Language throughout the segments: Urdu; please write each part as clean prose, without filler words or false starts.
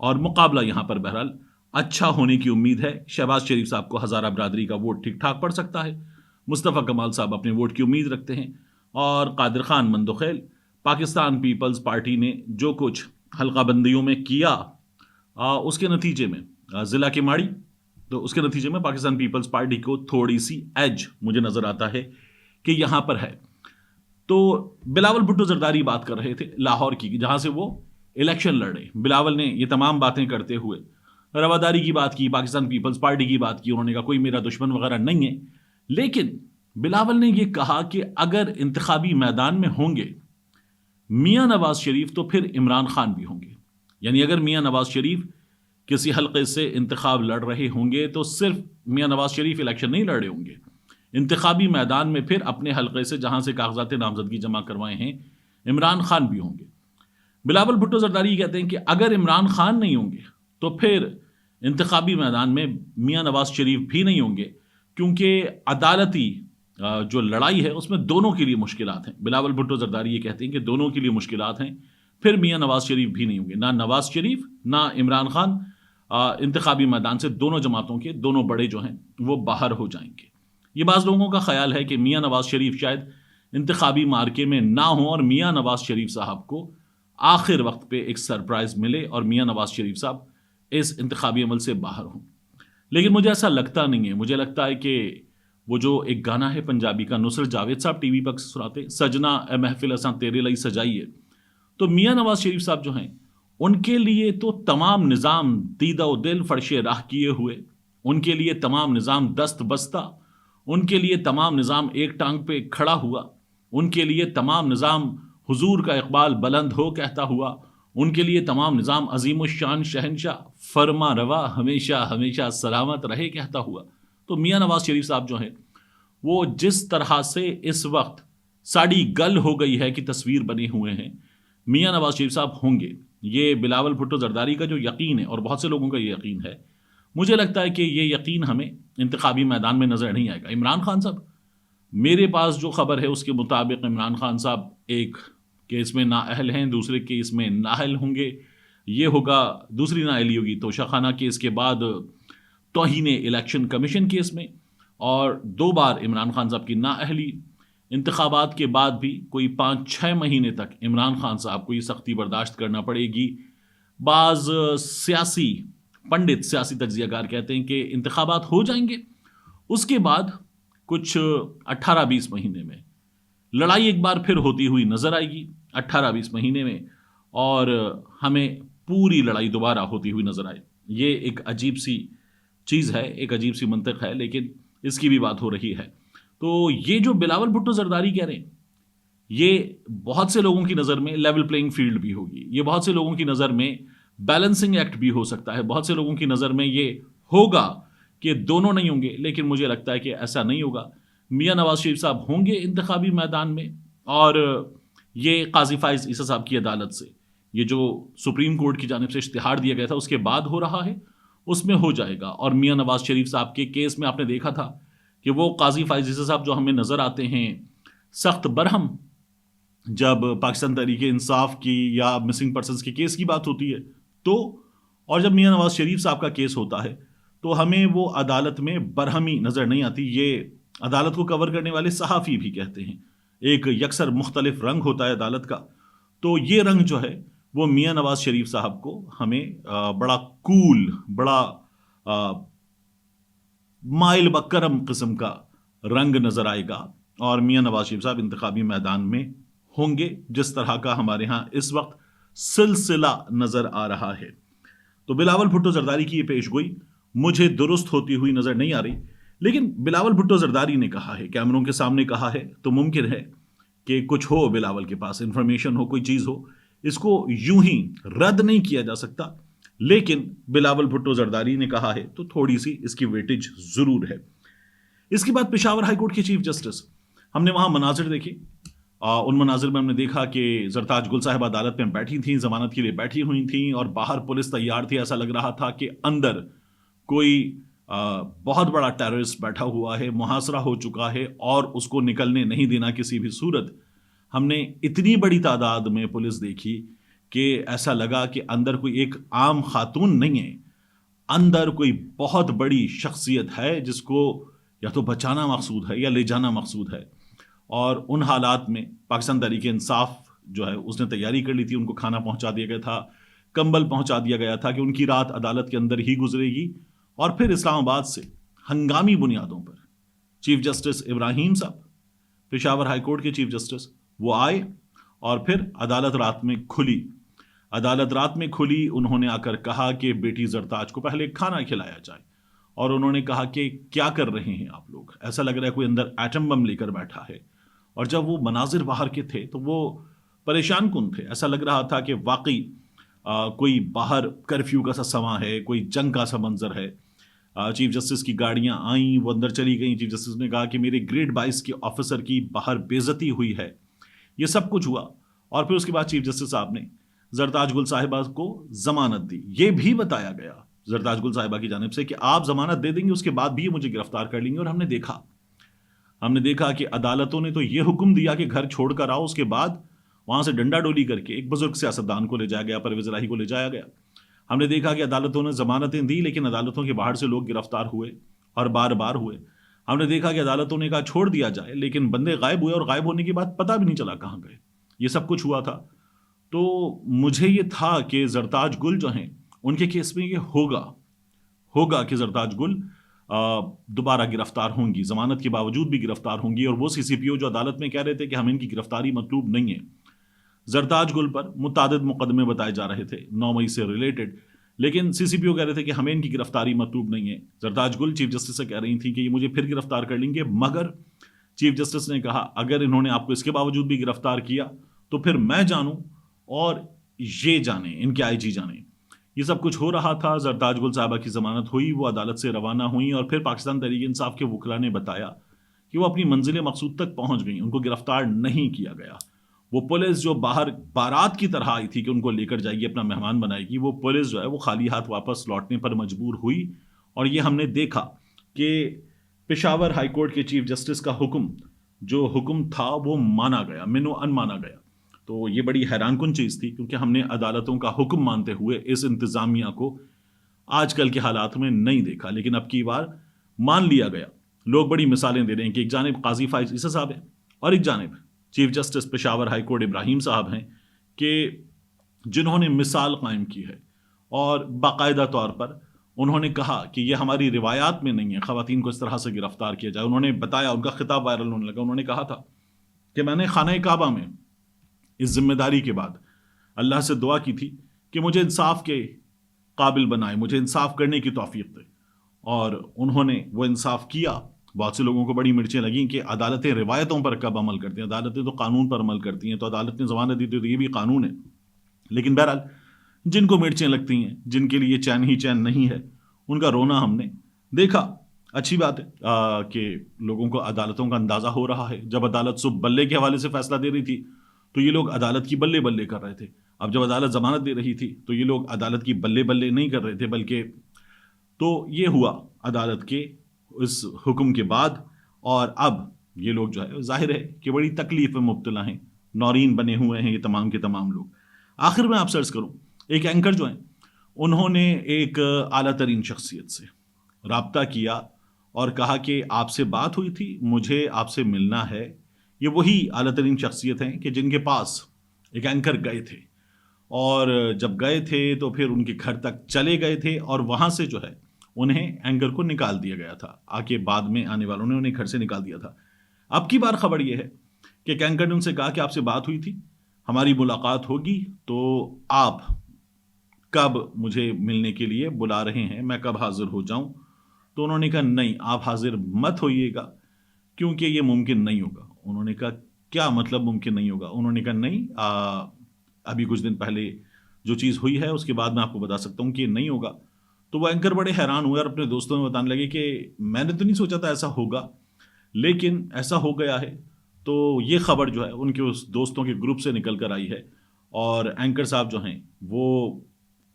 اور مقابلہ یہاں پر بہرحال اچھا ہونے کی امید ہے. شہباز شریف صاحب کو ہزارہ برادری کا ووٹ ٹھیک ٹھاک پڑ سکتا ہے. مصطفیٰ کمال صاحب اپنے ووٹ کی امید رکھتے ہیں. اور قادر خان مندوخیل، پاکستان پیپلز پارٹی نے جو کچھ حلقہ بندیوں میں کیا اس کے نتیجے میں ضلع کے ماڑی، تو اس کے نتیجے میں پاکستان پیپلز پارٹی کو تھوڑی سی ایج مجھے نظر آتا ہے کہ یہاں پر ہے. تو بلاول بھٹو زرداری بات کر رہے تھے لاہور کی، جہاں سے وہ الیکشن لڑے. بلاول نے یہ تمام باتیں کرتے ہوئے رواداری کی بات کی، پاکستان پیپلز پارٹی کی بات کی. انہوں نے کہا کوئی میرا دشمن وغیرہ نہیں ہے. لیکن بلاول نے یہ کہا کہ اگر انتخابی میدان میں ہوں گے میاں نواز شریف تو پھر عمران خان بھی ہوں گے. یعنی اگر میاں نواز شریف کسی حلقے سے انتخاب لڑ رہے ہوں گے تو صرف میاں نواز شریف الیکشن نہیں لڑ رہے ہوں گے، انتخابی میدان میں پھر اپنے حلقے سے جہاں سے کاغذات نامزدگی جمع کروائے ہیں عمران خان بھی ہوں گے. بلاول بھٹو زرداری کہتے ہیں کہ اگر عمران خان نہیں ہوں گے تو پھر انتخابی میدان میں میاں نواز شریف بھی نہیں ہوں گے، کیونکہ عدالتی جو لڑائی ہے اس میں دونوں کے لیے مشکلات ہیں. بلاول بھٹو زرداری یہ کہتے ہیں کہ دونوں کے لیے مشکلات ہیں، پھر میاں نواز شریف بھی نہیں ہوں گے. نہ نواز شریف نہ عمران خان انتخابی میدان سے دونوں جماعتوں کے دونوں بڑے جو ہیں وہ باہر ہو جائیں گے. یہ بعض لوگوں کا خیال ہے کہ میاں نواز شریف شاید انتخابی مارکے میں نہ ہوں اور میاں نواز شریف صاحب کو آخر وقت پہ ایک سرپرائز ملے اور میاں نواز شریف صاحب اس انتخابی عمل سے باہر ہوں. لیکن مجھے ایسا لگتا نہیں ہے. مجھے لگتا ہے کہ وہ جو ایک گانا ہے پنجابی کا نصرت جاوید صاحب ٹی وی پر سناتے، سجنا اے محفل اساں تیرے لئی سجائیے، تو میاں نواز شریف صاحب جو ہیں ان کے لیے تو تمام نظام دیدہ و دل فرش راہ کیے ہوئے، ان کے لیے تمام نظام دست بستہ، ان کے لیے تمام نظام ایک ٹانگ پہ کھڑا ہوا، ان کے لیے تمام نظام حضور کا اقبال بلند ہو کہتا ہوا، ان کے لیے تمام نظام عظیم الشان شہنشاہ فرما روا ہمیشہ ہمیشہ سلامت رہے کہتا ہوا. تو میاں نواز شریف صاحب جو ہیں وہ جس طرح سے اس وقت ساڑی گل ہو گئی ہے کہ تصویر بنے ہوئے ہیں، میاں نواز شریف صاحب ہوں گے. یہ بلاول بھٹو زرداری کا جو یقین ہے اور بہت سے لوگوں کا یہ یقین ہے، مجھے لگتا ہے کہ یہ یقین ہمیں انتخابی میدان میں نظر نہیں آئے گا. عمران خان صاحب، میرے پاس جو خبر ہے اس کے مطابق عمران خان صاحب ایک کیس میں نااہل ہیں، دوسرے کیس میں نااہل ہوں گے. یہ ہوگا دوسری نااہلی ہوگی توشہ خانہ کیس کے بعد توہین الیکشن کمیشن کیس میں، اور 2 بار عمران خان صاحب کی نااہلی. انتخابات کے بعد بھی کوئی 5-6 مہینے تک عمران خان صاحب کو یہ سختی برداشت کرنا پڑے گی. بعض سیاسی پنڈت، سیاسی تجزیہ کار کہتے ہیں کہ انتخابات ہو جائیں گے، اس کے بعد کچھ 18-20 مہینے میں لڑائی ایک بار پھر ہوتی ہوئی نظر آئے گی. 18-20 مہینے میں اور ہمیں پوری لڑائی دوبارہ ہوتی ہوئی نظر آئے. یہ ایک عجیب سی چیز ہے، ایک عجیب سی منطق ہے، لیکن اس کی بھی بات ہو رہی ہے. تو یہ جو بلاول بھٹو زرداری کہہ رہے ہیں، یہ بہت سے لوگوں کی نظر میں لیول پلینگ فیلڈ بھی ہوگی. یہ بہت سے لوگوں کی نظر میں بیلنسنگ ایکٹ بھی ہو سکتا ہے. بہت سے لوگوں کی نظر میں یہ ہوگا کہ دونوں نہیں ہوں گے، لیکن مجھے لگتا ہے کہ ایسا نہیں ہوگا. میاں نواز شریف صاحب ہوں گے انتخابی میدان میں، اور یہ قاضی فائز عیسی صاحب کی عدالت سے یہ جو سپریم کورٹ کی جانب سے اشتہار دیا گیا تھا اس کے بعد ہو رہا ہے، اس میں ہو جائے گا. اور میاں نواز شریف صاحب کے کیس میں آپ نے دیکھا تھا کہ وہ قاضی فائز عیسی صاحب جو ہمیں نظر آتے ہیں سخت برہم جب پاکستان تحریک انصاف کی یا مسنگ پرسنز کے کیس کی بات ہوتی ہے تو، اور جب میاں نواز شریف صاحب کا کیس ہوتا ہے تو ہمیں وہ عدالت میں برہمی نظر نہیں آتی. یہ عدالت کو کور کرنے والے صحافی بھی کہتے ہیں ایک یکسر مختلف رنگ ہوتا ہے عدالت کا. تو یہ رنگ جو ہے وہ میاں نواز شریف صاحب کو ہمیں بڑا کول، بڑا مائل بکرم قسم کا رنگ نظر آئے گا، اور میاں نواز شریف صاحب انتخابی میدان میں ہوں گے جس طرح کا ہمارے ہاں اس وقت سلسلہ نظر آ رہا ہے. تو بلاول بھٹو زرداری کی یہ پیش گوئی مجھے درست ہوتی ہوئی نظر نہیں آ رہی. لیکن بلاول بھٹو زرداری نے کہا ہے، کیمروں کے سامنے کہا ہے، تو ممکن ہے کہ کچھ ہو، بلاول کے پاس انفارمیشن ہو، کوئی چیز ہو. اس کو یوں ہی رد نہیں کیا جا سکتا، لیکن بلاول بھٹو زرداری نے کہا ہے تو تھوڑی سی اس کی ویٹیج ضرور ہے. اس کے بعد پشاور ہائی کورٹ کے چیف جسٹس، ہم نے وہاں مناظر دیکھے. ان مناظر میں ہم نے دیکھا کہ زرتاج گل صاحبہ عدالت میں بیٹھی تھیں، ضمانت کے لیے بیٹھی ہوئی تھیں، اور باہر پولیس تیار تھی. ایسا لگ رہا تھا کہ اندر کوئی بہت بڑا ٹیررسٹ بیٹھا ہوا ہے، محاصرہ ہو چکا ہے اور اس کو نکلنے نہیں دینا کسی بھی صورت. ہم نے اتنی بڑی تعداد میں پولیس دیکھی کہ ایسا لگا کہ اندر کوئی ایک عام خاتون نہیں ہے، اندر کوئی بہت بڑی شخصیت ہے جس کو یا تو بچانا مقصود ہے یا لے جانا مقصود ہے۔ اور ان حالات میں پاکستان تحریک انصاف جو ہے اس نے تیاری کر لی تھی، ان کو کھانا پہنچا دیا گیا تھا، کمبل پہنچا دیا گیا تھا کہ ان کی رات عدالت کے اندر ہی گزرے گی۔ اور پھر اسلام آباد سے ہنگامی بنیادوں پر چیف جسٹس ابراہیم صاحب، پشاور ہائی کورٹ کے چیف جسٹس، وہ آئے اور پھر عدالت رات میں کھلی۔ عدالت رات میں کھلی، انہوں نے آ کر کہا کہ بیٹی زرتاج کو پہلے کھانا کھلایا جائے، اور انہوں نے کہا کہ کیا کر رہے ہیں آپ لوگ، ایسا لگ رہا ہے کوئی اندر ایٹم بم لے کر بیٹھا ہے۔ اور جب وہ مناظر باہر کے تھے تو وہ پریشان کن تھے، ایسا لگ رہا تھا کہ واقعی کوئی باہر کرفیو کا سا سماں ہے، کوئی جنگ کا سا منظر ہے۔ چیف جسٹس کی گاڑیاں آئیں، وہ اندر چلی گئیں، چیف جسٹس نے کہا کہ میرے گریڈ 22 کے آفیسر کی باہر بے عزتی ہوئی ہے، یہ سب کچھ ہوا۔ اور پھر اس کے بعد چیف جسٹس صاحب نے زرتاج گل صاحبہ کو ضمانت دی۔ یہ بھی بتایا گیا زرتاج گل صاحبہ کی جانب سے کہ آپ ضمانت دے دیں گے، اس کے بعد بھی یہ مجھے گرفتار کر لیں گے۔ اور ہم نے دیکھا کہ عدالتوں نے تو یہ حکم دیا کہ گھر چھوڑ کر آؤ، اس کے بعد وہاں سے ڈنڈا ڈولی کر کے ایک بزرگ سیاستدان کو لے جایا گیا، پرویز الہی کو لے جایا گیا۔ ہم نے دیکھا کہ عدالتوں نے ضمانتیں دی، لیکن عدالتوں کے باہر سے لوگ گرفتار ہوئے اور بار بار ہوئے۔ ہم نے دیکھا کہ عدالتوں نے کہا چھوڑ دیا جائے، لیکن بندے غائب ہوئے، اور غائب ہونے کے بعد پتہ بھی نہیں چلا کہاں گئے۔ یہ سب کچھ ہوا تھا۔ تو مجھے یہ تھا کہ زرتاج گل جو ہیں ان کے کیس میں یہ ہوگا کہ زرتاج گل دوبارہ گرفتار ہوں گی، ضمانت کے باوجود بھی گرفتار ہوں گی۔ اور وہ سی سی پی او جو عدالت میں کہہ رہے تھے کہ ہم ان کی گرفتاری مطلوب نہیں ہے، زرتاج گل پر متعدد مقدمے بتائے جا رہے تھے 9 مئی سے ریلیٹڈ، لیکن سی سی پی او کہہ رہے تھے کہ ہمیں ان کی گرفتاری مطلوب نہیں ہے۔ زرتاج گل چیف جسٹس سے کہہ رہی تھی کہ یہ مجھے پھر گرفتار کر لیں گے، مگر چیف جسٹس نے کہا اگر انہوں نے آپ کو اس کے باوجود بھی گرفتار کیا تو پھر میں جانوں اور یہ جانیں، ان کے آئی جی جانیں۔ یہ سب کچھ ہو رہا تھا، زرتاج گل صاحبہ کی ضمانت ہوئی، وہ عدالت سے روانہ ہوئیں، اور پھر پاکستان تحریک انصاف کے وکلاء نے بتایا کہ وہ اپنی منزل مقصود تک پہنچ گئیں، ان کو گرفتار نہیں کیا گیا۔ وہ پولیس جو باہر بارات کی طرح آئی تھی کہ ان کو لے کر جائے گی، اپنا مہمان بنائے گی، وہ پولیس جو ہے وہ خالی ہاتھ واپس لوٹنے پر مجبور ہوئی۔ اور یہ ہم نے دیکھا کہ پشاور ہائی کورٹ کے چیف جسٹس کا جو حکم تھا وہ مانا گیا، منو ان مانا گیا۔ تو یہ بڑی حیران کن چیز تھی، کیونکہ ہم نے عدالتوں کا حکم مانتے ہوئے اس انتظامیہ کو آج کل کے حالات میں نہیں دیکھا، لیکن اب کی بار مان لیا گیا۔ لوگ بڑی مثالیں دے رہے ہیں کہ ایک جانب قاضی فائز عیسی صاحب ہیں اور ایک جانب chief justice Peshawar high court Ibrahim sahib ہیں، کہ جنہوں نے مثال قائم کی ہے اور باقاعدہ طور پر انہوں نے کہا کہ یہ ہماری روایات میں نہیں ہے خواتین کو اس طرح سے گرفتار کیا جائے۔ انہوں نے بتایا، ان کا خطاب وائرل ہونے لگا، انہوں نے کہا تھا کہ میں نے خانہ کعبہ میں اس ذمہ داری کے بعد اللہ سے دعا کی تھی کہ مجھے انصاف کے قابل بنائے، مجھے انصاف کرنے کی توفیق دے، اور انہوں نے وہ انصاف کیا۔ بہت سے لوگوں کو بڑی مرچیں لگیں کہ عدالتیں روایتوں پر کب عمل کرتی ہیں، عدالتیں تو قانون پر عمل کرتی ہیں، تو عدالت نے ضمانت دی تو یہ بھی قانون ہے۔ لیکن بہرحال جن کو مرچیں لگتی ہیں، جن کے لیے چین ہی چین نہیں ہے، ان کا رونا ہم نے دیکھا۔ اچھی بات ہے کہ لوگوں کو عدالتوں کا اندازہ ہو رہا ہے۔ جب عدالت صبح بلے کے حوالے سے فیصلہ دے رہی تھی تو یہ لوگ عدالت کی بلے بلے کر رہے تھے، اب جب عدالت ضمانت دے رہی تھی تو یہ لوگ عدالت کی بلے بلے نہیں کر رہے تھے، بلکہ تو یہ ہوا عدالت کے اس حکم کے بعد۔ اور اب یہ لوگ جو ہے ظاہر ہے کہ بڑی تکلیف میں مبتلا ہیں، نورین بنے ہوئے ہیں یہ تمام کے تمام لوگ۔ آخر میں آپ سرچ کروں، ایک اینکر جو ہیں انہوں نے ایک اعلیٰ ترین شخصیت سے رابطہ کیا اور کہا کہ آپ سے بات ہوئی تھی، مجھے آپ سے ملنا ہے۔ یہ وہی اعلیٰ ترین شخصیت ہیں کہ جن کے پاس ایک اینکر گئے تھے، اور جب گئے تھے تو پھر ان کے گھر تک چلے گئے تھے، اور وہاں سے جو ہے انہیں اینکر کو نکال دیا گیا تھا، آگے بعد میں آنے والوں نے انہیں گھر سے نکال دیا تھا۔ اب کی بار خبر یہ ہے کہ ایک اینکر نے ان سے کہا کہ آپ سے بات ہوئی تھی، ہماری ملاقات ہوگی، تو آپ کب مجھے ملنے کے لیے بلا رہے ہیں، میں کب حاضر ہو جاؤں؟ تو انہوں نے کہا نہیں، آپ حاضر مت ہوئیے گا کیونکہ یہ ممکن نہیں ہوگا۔ انہوں نے کہا کیا مطلب ممکن نہیں ہوگا؟ انہوں نے کہا نہیں، ابھی کچھ دن پہلے جو چیز ہوئی ہے اس کے بعد میں آپ کو بتا سکتا ہوں کہ یہ نہیں ہوگا۔ تو وہ اینکر بڑے حیران ہوئے اور اپنے دوستوں میں بتانے لگے کہ میں نے تو نہیں سوچا تھا ایسا ہوگا، لیکن ایسا ہو گیا ہے۔ تو یہ خبر جو ہے ان کے اس دوستوں کے گروپ سے نکل کر آئی ہے، اور اینکر صاحب جو ہیں وہ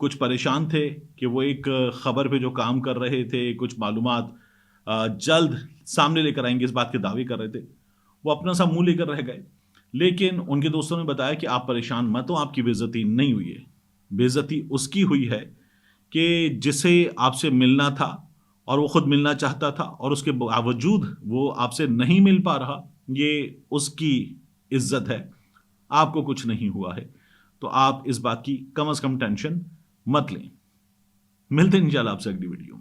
کچھ پریشان تھے کہ وہ ایک خبر پہ جو کام کر رہے تھے، کچھ معلومات جلد سامنے لے کر آئیں گے اس بات کے دعوے کر رہے تھے، وہ اپنا سا منہ لے کر رہ گئے۔ لیکن ان کے دوستوں نے بتایا کہ آپ پریشان مت ہو، آپ کی بے عزتی نہیں ہوئی ہے، بے عزتی اس کی ہوئی ہے کہ جسے آپ سے ملنا تھا اور وہ خود ملنا چاہتا تھا اور اس کے باوجود وہ آپ سے نہیں مل پا رہا، یہ اس کی عزت ہے، آپ کو کچھ نہیں ہوا ہے، تو آپ اس بات کی کم از کم ٹینشن مت لیں۔ ملتے ہیں انشاءاللہ آپ سے اگلی ویڈیو